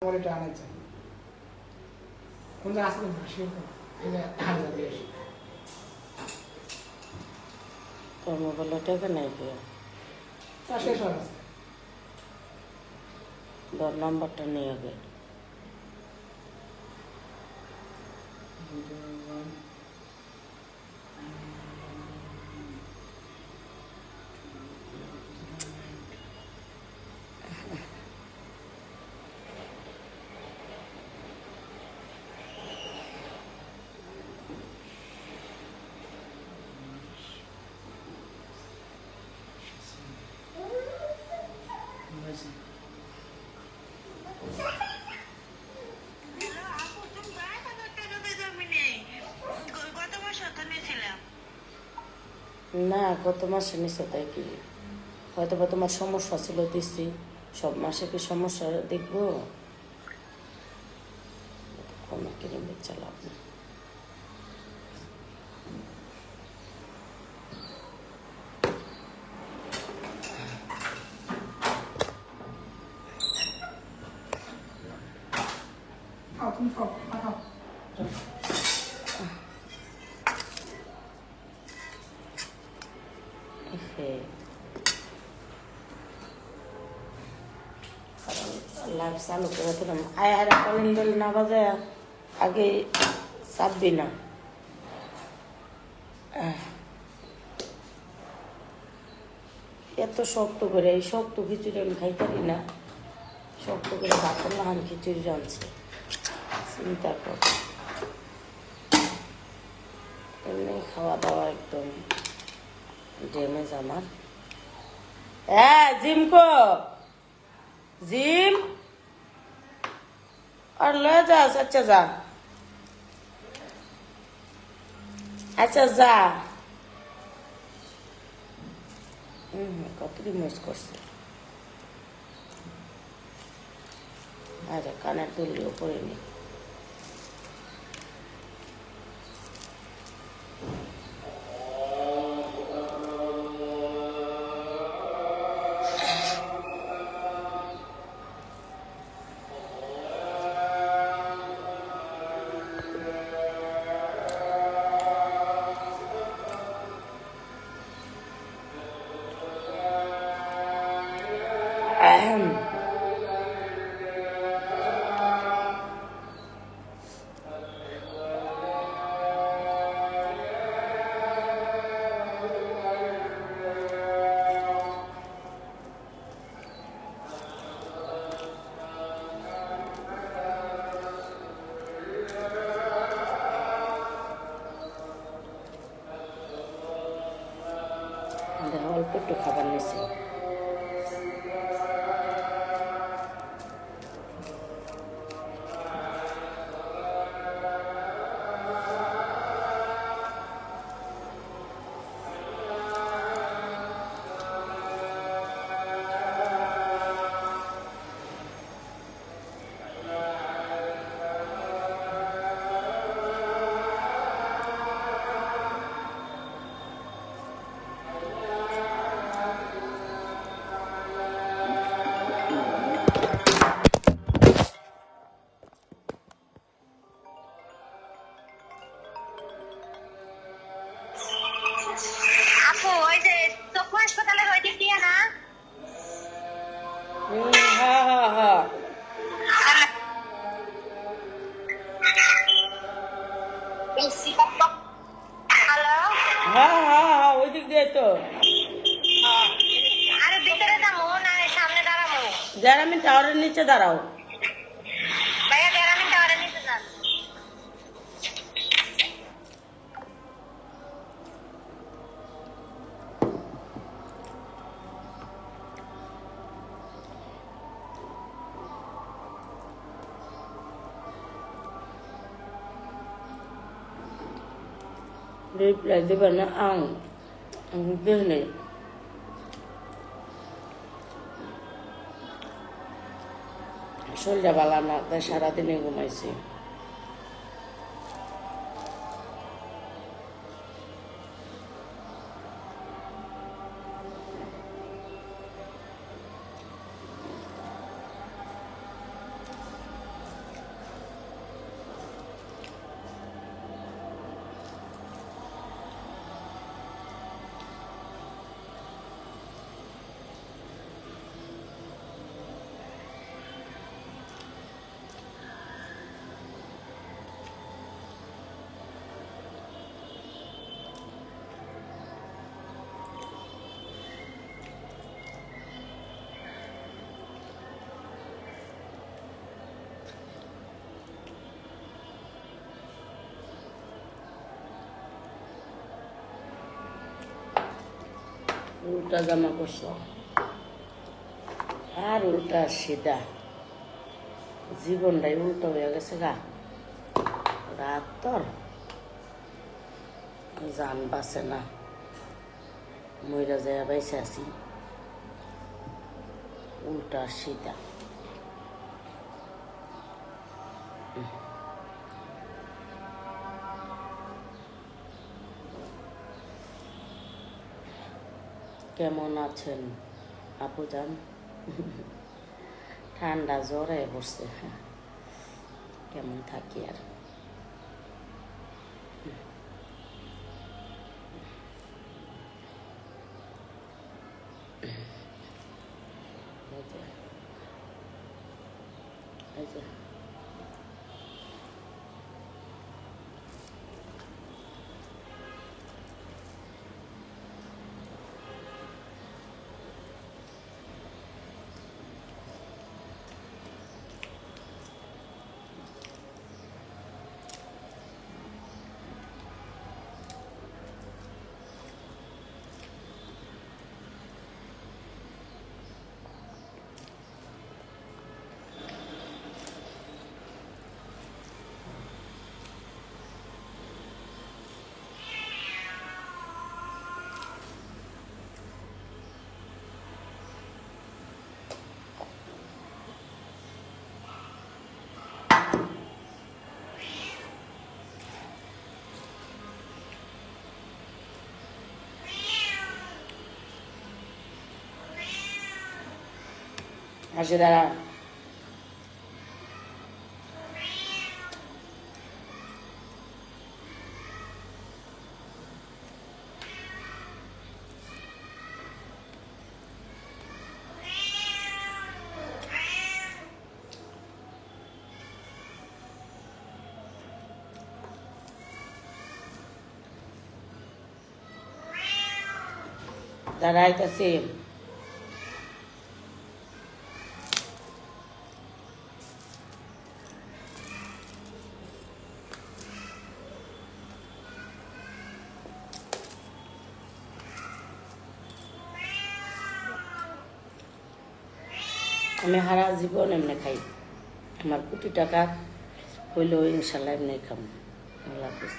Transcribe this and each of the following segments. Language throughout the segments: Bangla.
এটা আনাইছে কোন জায়গা আসলে ভাসিয়ে এই যে হাজার বেশ তোর মোবাইলে টাকা নাই কি তা শেষ হয়ে গেছে তোর নাম্বারটা নিয়ে আগে না গত মাসে নিচে তাই কি হয়তো বা তোমার সমস্যা ছিল দিচ্ছি সব মাসে কি সমস্যা দেখবো কোনো কিনে চালাব না তুমি খাও খাও লাইভ চালু করে দিলাম আয় আর কলিং বেল না বাজে আগে চাপবি না এত শক্ত করে এই শক্ত খিচুড়ি আমি খাই পারি না শক্ত করে বাপন লাহান খিচুড়ি রাঁধছে চিন্তা কর এমনি খাওয়া দাওয়া একদম ড্যামেজ আমার হ্যাঁ জিমকো জিম আর লয়ে যাস আচ্ছা যা আচ্ছা যা কত কি মিস করছে আরে কানের দুলিও পড়েনি অল্প একটু খাবার নিয়েছি হ্যাঁ ওই দিক দিয়ে তো গ্রামীণ টাওয়ারের নিচে দাঁড়াও রিপ্লাই দেবে না বুঝলি শরীরটা ভালো না তাই সারাদিনে ঘুমাইছি উল্টা জামা পরছো আর উল্টা সিধা জীবনটাই উল্টো হয়ে গেছে গা রাত তোর জান বাঁচে না মইরা যায় বাইসে আছি উল্টা সিধা কেমন আছেন আপুজান ঠান্ডা জ্বরে বসছে কেমন থাকি আর এই যে আসে দাঁড়া দাঁড়াইতেছি আমি হারা জীবন এমনি খাই আমার কোটি টাকা হইলেও ইনশাল্লাহ এমনি খাম আল্লাহ হাফেজ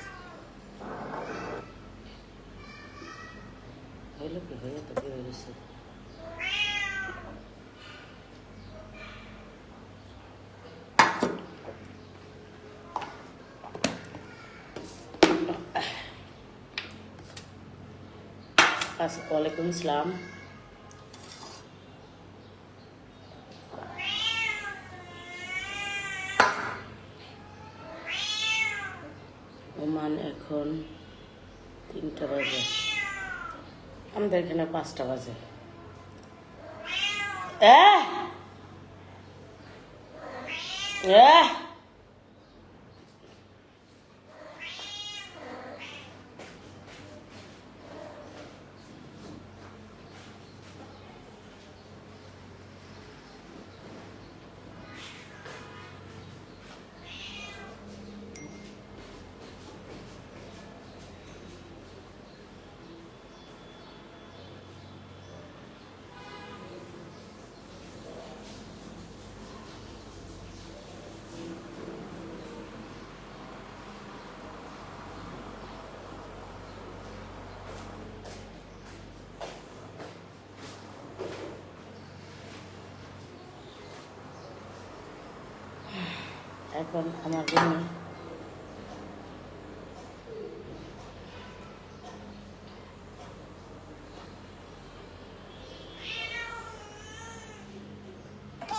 হইল কি হয়ে তো কি হয়ে গেছে ওয়ালাইকুম আসসালাম ওমান এখন 3টা বাজে আমাদের এখানে 5টা বাজে আহ আহ এখন আমার রুমে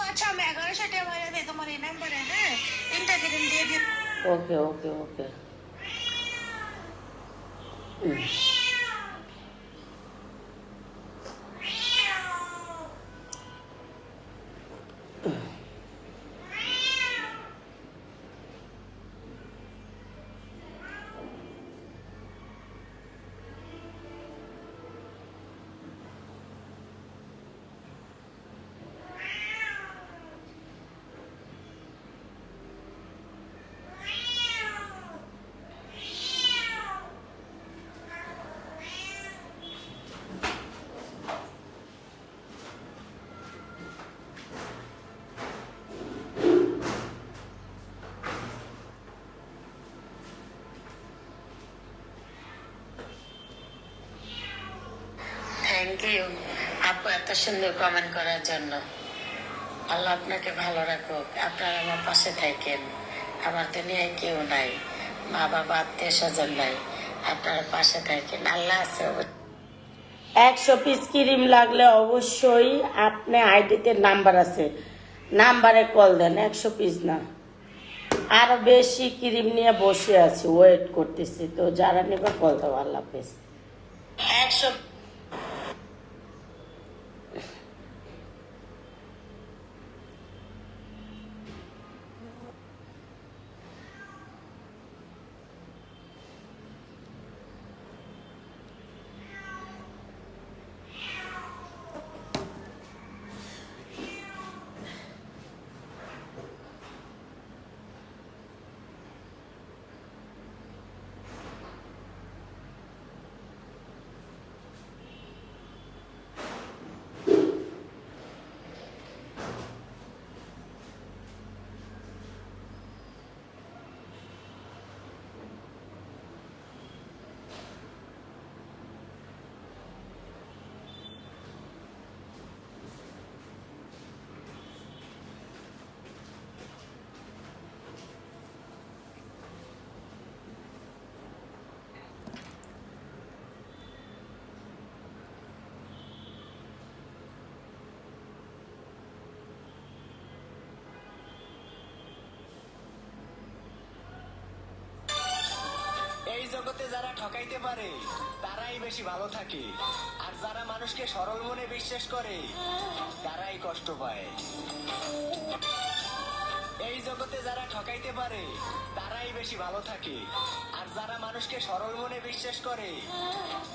अच्छा मैं 11 वाला दे तुम्हारे नंबर है ना इंटरनेट दे दिया ওকে ওকে ওকে থ্যাংক ইউ আপু এত সুন্দর কমেন্ট করার জন্য। আল্লাহ আপনাকে ভালো রাখুক, আপনার আমার পাশে থাকেন। আমার দুনিয়ায় কেউ নাই, মা বাবা আত্মীয় স্বজন নাই, আপনার পাশে থাকেন। আল্লাহ আছে। 100 পিস ক্রিম লাগলে অবশ্যই আপনি আইডিতে নাম্বার আছে, নাম্বারে কল দেন। 100 পিস না, আরো বেশি ক্রিম নিয়ে বসে আছি, ওয়েট করতেছি। তো যারা নেবে কল দাও। আল্লাহ হাফেজ। 100 এই জগতে যারা ঠকাইতে পারে তারাই বেশি ভালো থাকে, আর যারা মানুষকে সরল মনে বিশ্বাস করে তারাই কষ্ট পায়। এই জগতে যারা ঠকাইতে পারে তারাই বেশি ভালো থাকে, আর যারা মানুষকে সরল মনে বিশ্বাস করে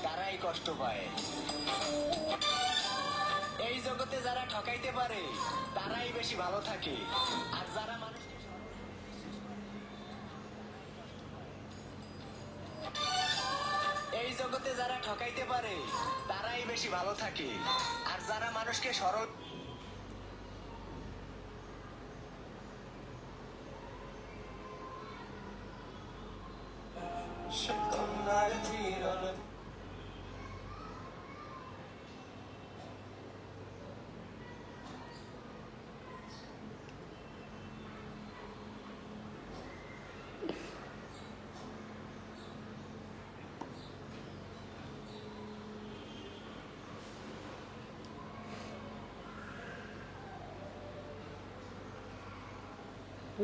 তারাই কষ্ট পায়। এই জগতে যারা ঠকাইতে পারে তারাই বেশি ভালো থাকে, আর যারা মানুষকে এই জগতে যারা ঠকাইতে পারে তারাই বেশি ভালো থাকে, আর যারা মানুষকে সরল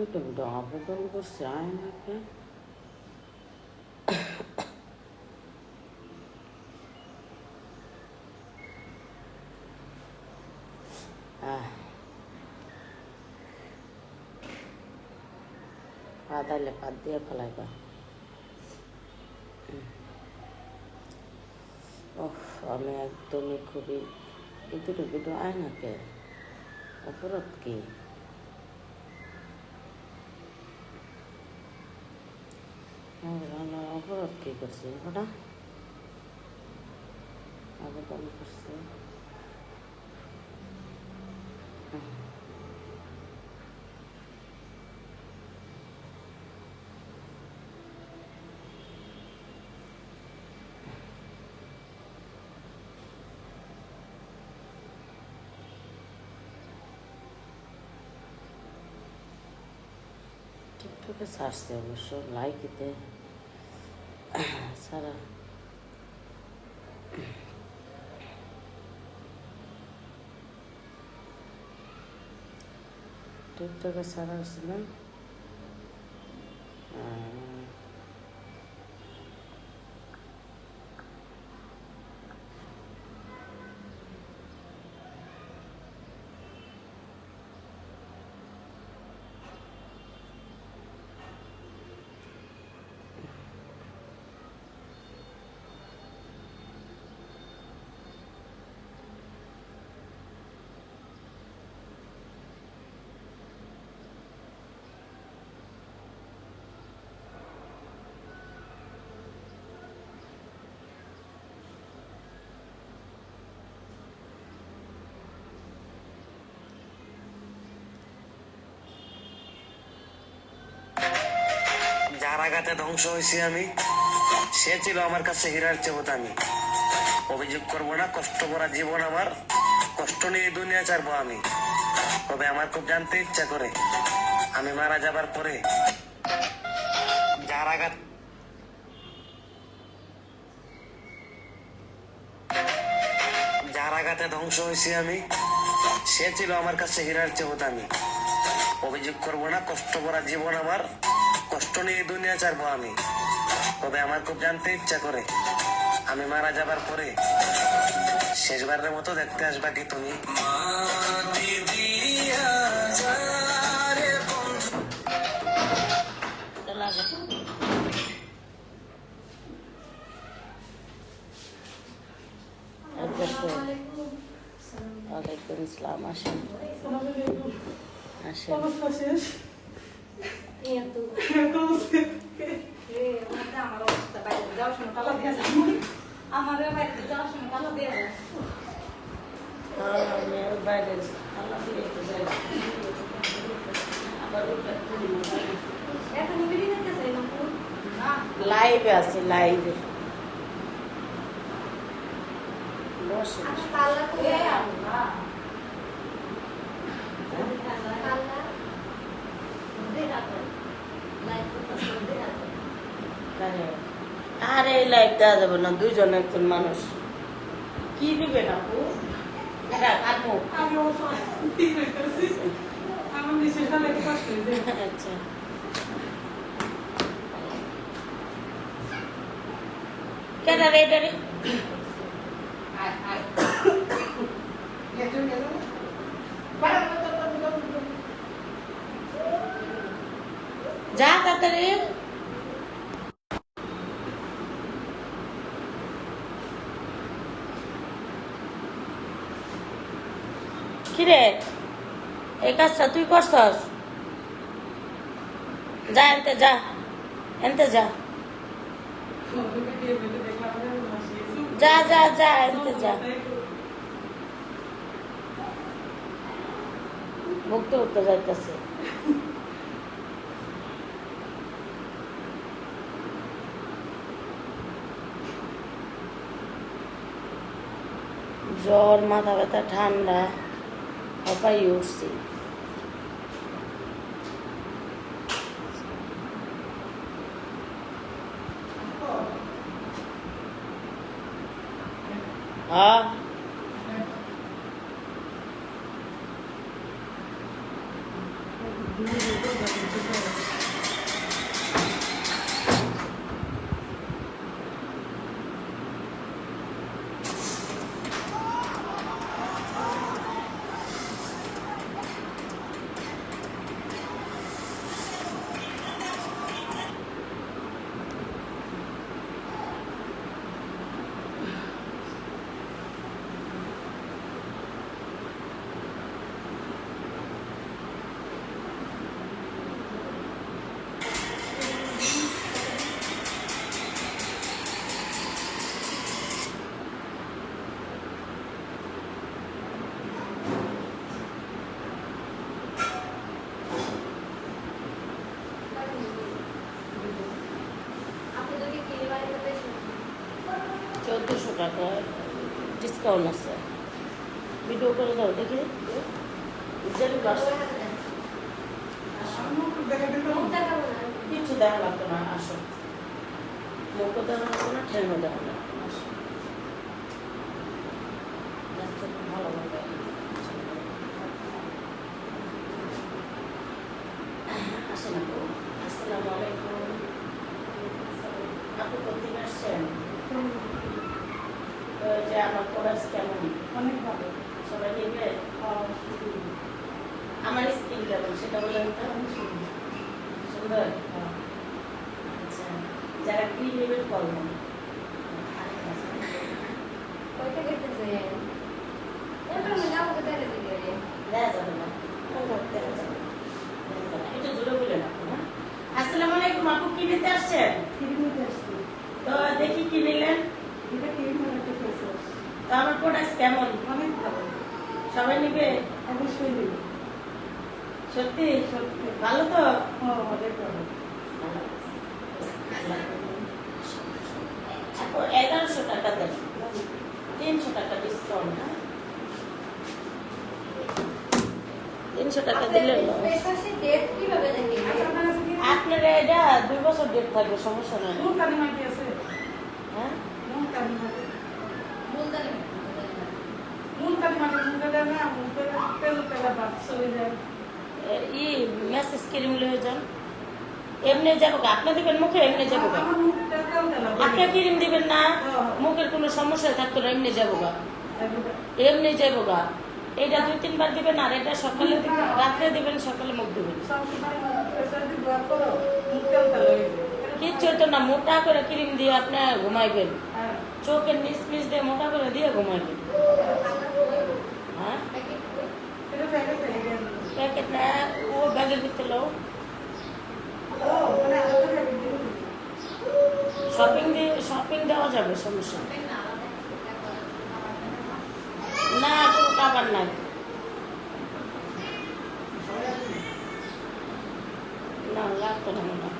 এটা আবেদন করছে আয়নাকে। পাতাইলে পাত দিয়ে ফেলাইবা। আমি একদমই খুবই ইঁদুরে বিদু আয়নাকে অপরাধ কি? অপরাধ কি করছে ওটা? আবেদন করছে টিকটকে ছাড়ছে অবশ্য, লাইকিতে সারা টিকটকে ছাড়া হচ্ছে না। যার আঘাতে ধ্বংস হয়েছি আমি, সে ছিল আমার কাছে হীরার চেয়ে দামি। অভিযোগ করবো না, কষ্ট করা জীবন আমার, কষ্ট নিয়ে দুনিয়া ছাড়বো আমি। তবে আমার খুব জানতে ইচ্ছা করে, আমি মারা যাবার পরে যার আঘাত যার আঘাতে ধ্বংস হয়েছি আমি, সে ছিল আমার কাছে হীরার চেয়ে দামি। অভিযোগ করবো না, কষ্ট করা জীবন আমার, কষ্ট নিয়ে দুনিয়া ছাড়বো আমি। তবে আমার খুব জানতে ইচ্ছা করে, আমি মারা যাবার পরে শেষবারের মতো দেখতে আসবা কি তুমি? লাগে ওয়ালাইকুম আসসালাম। আসেন আসেন। বাইরে লাইভে আছে, লাইভে বসে আর এই লাইভ দেওয়া যাবে না, দুইজন একজন মানুষ কি দিবে না আচ্ছা কেন রে এটা রে যা তাড়াতাড়ি। কিরে এই কাজটা তুই করছস? যা এনতে যা, এনতে যা, যা যা যা এনতে যা। মুক্ত উঠতে যাইতেছে। জ্বর, মাথা ব্যথা, ঠান্ডা হাঁপাই উঠছি। হ্যাঁ টাকা ডিসকাউন্ট আছে। ভিডিও করে দাও দেখি। কিছু দেখা লাগতো না, আসো। মুখ দেখা লাগতো না, ঠেঙ্গো দেখা লাগতো না, আসো। ভালো হবে। আসেন আপু। আসসালামু আলাইকুম। আপু কোথেকে আসছেন? যে আমার কোরাস কেমন? অনেক ভালো। সবাই নেবে? আমার স্কিন কেমন সেটা বলেন তো। সুন্দর। আচ্ছা, যারা ক্রিম নেবেন বলবেন। আসসালামু আলাইকুম আপু, কি নিতে আসছেন? তো দেখি কি নিলেন। তো আমার প্রোডাক্ট কেমন? অনেক ভালো। সবাই নিবে? অবশ্যই নিবে। সত্যি সত্যি ভালো তো? অনেক ভালো। 1100 টাকা দেন। 300 টাকা ডিসকাউন্ট। 300 টাকা দিলে আপনার এটা 2 বছর ডেট থাকবে, সমস্যা নেই। হ্যাঁ ই মেসেজ ক্রিম লয়ে যান, এমনি যাবো গা, আপনি দিবেন মুখে, এমনি যাবো গা। আপনি ক্রিম দিবেন না, মুখের কোনো সমস্যা থাকতো না, এমনি যাবো গা, এমনি যাবো গা। এটা 2-3 বার দিবেন, আর এটা সকালে দিবেন, রাত্রে দিবেন, সকালে মুখ দিবেন। কিচ্ছু তো না, মোটা করে ক্রিম দিয়ে আপনি ঘুমাইবেন, চোখের নিচ নিচ দিয়ে মোটা করে দিয়ে ঘুমাইবেন। হ্যাঁ প্যাকেট না, ও ব্যাগের ভিতরে লো। শপিং দেওয়া যাবে, সমস্যা না, কোনো খাবার নাই। না লাগতো না মনে হয়।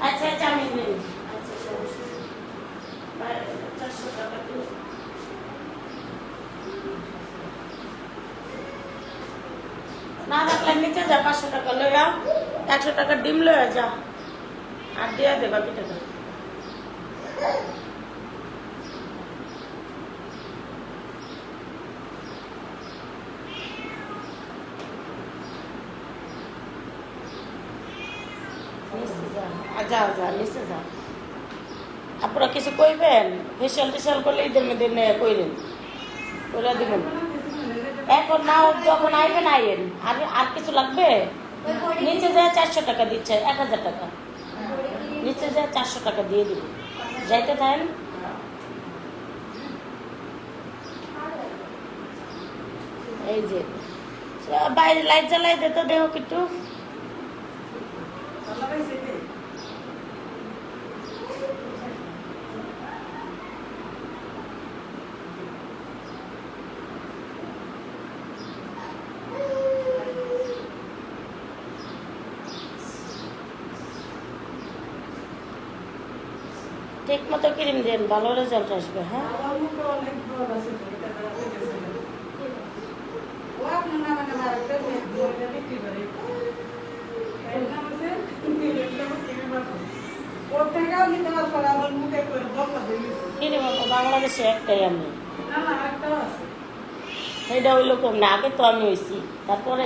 আচ্ছা আচ্ছা আমি নেই। আচ্ছা সমস্যা 400 টাকা দিও। না রাখলে নিচে যা, 500 টাকা লইয়া 100 টাকা ডিম লইয়া যা, আর দিয়া দে বাকি টাকা। যা যা নিচে যা। আপনারা কিছু কইবেন, ফেশিয়াল টেশিয়াল করলে ঈদের মধ্যে কইরেন, করে দিবেন। এখন না, যখন আইবেন আইয়েন। আর কিছু লাগবে? নিচে যায় 400 টাকা দিচ্ছে, 1000 টাকা নিচে যায় 400 টাকা দিয়ে দিবেন, যাইতে থাকেন। এই যে বাইরে লাইট জ্বালাই দে তো, দেহ একটু। ঠিক মতো ক্রিম দেন, ভালো রেজাল্ট আসবে। হ্যাঁ ক্রিম বাংলাদেশে একটাই আমি, সেটা ওই রকম না। আগে তো আমি হয়েছি, তারপরে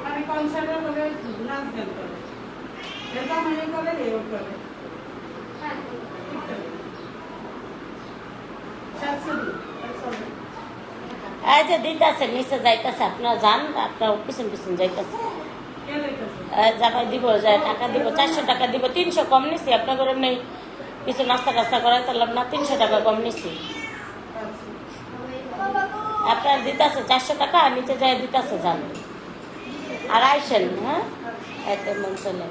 মানে কনসার্টের মধ্যে নাচ গান করে, এটা মানে করে রেও করে। এই যে দিতেছে, নিচে যাইতেছে, আপনারা যান, আপনার পিছন পিছন যাইতেছে। জামাই দিব, টাকা দিব, 400 টাকা দিব, 300 কম নিছি। আপনার ঘরে নেই কিছু নাস্তা টাস্তা করাই তারলাম না, 300 টাকা কম নিছি। আপনার দিতেছে 400 টাকা, নিচে যায় দিতেছে, যান আর আইসেন। হ্যাঁ এতে মন চলে।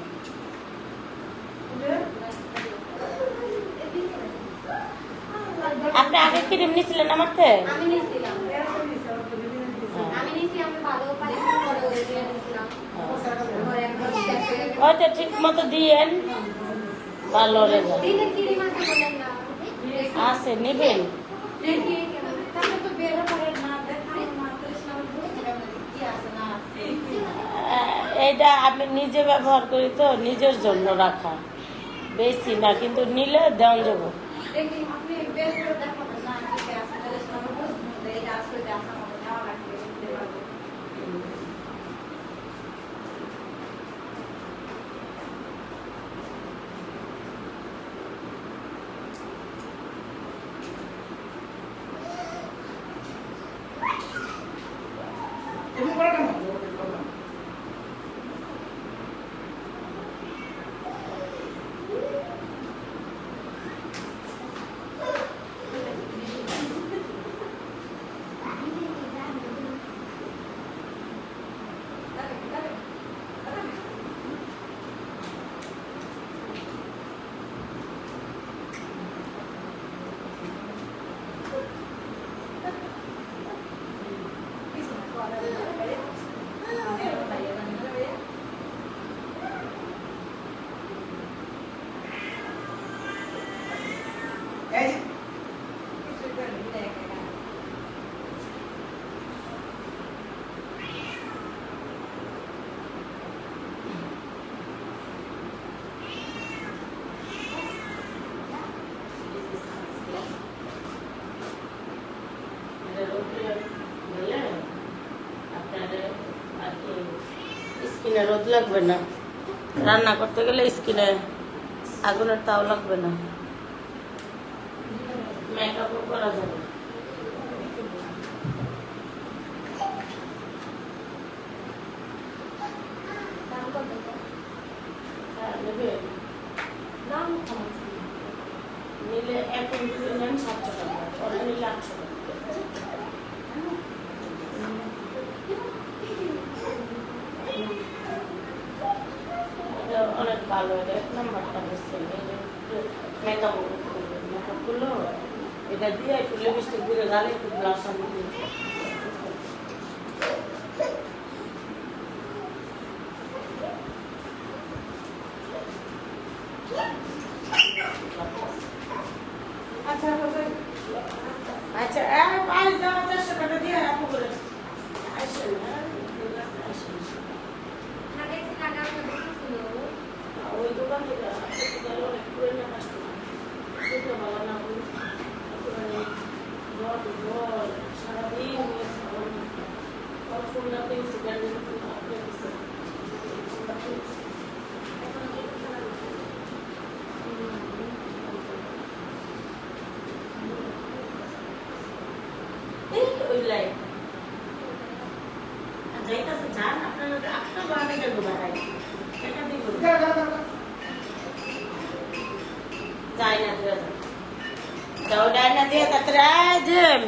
আপনি আগে ক্রিম নিছিলেন আমার থেকে? ওইটা ঠিক মতো দিয়েন, ভালো রেজাল্ট আছে, নিবেন। এইটা আমি নিজে ব্যবহার করি তো, নিজের জন্য রাখা, বেশি না, কিন্তু নিলে দেওয়া যাবো। স্কিনে রোদ লাগবে না, রান্না করতে গেলে স্কিনে আগুনের তাও লাগবে না, মেকআপও করা যাবে। হ্যাঁ, নেবেন? নিলে এখন যদি নেন 700 টাকা, পরে নিলে 800 টাকা। এটা অনেক ভালো, এটা 1 নাম্বারটা হচ্ছে মেকআপ গুলো এটা দিয়ে একটু লিপস্টিক দিয়ে গালে একটু ব্লাশ আমি দিই। আচ্ছা, 5,000 টাকা দিয়ে আপু করে আসেন। আসেন ওই দোকান থেকে অনেক পুরোনো কাস্টমার, সেটা ভালো না ওই জল সারাদিন ফোনটাতে ওই লাইট যাইতেছে, যান আপনারা আপনার বাড়ি গেল বাড়াই এটা দিব যাই না দিয়ে যাও, ডাই না দিয়ে তাড়াতাড়ি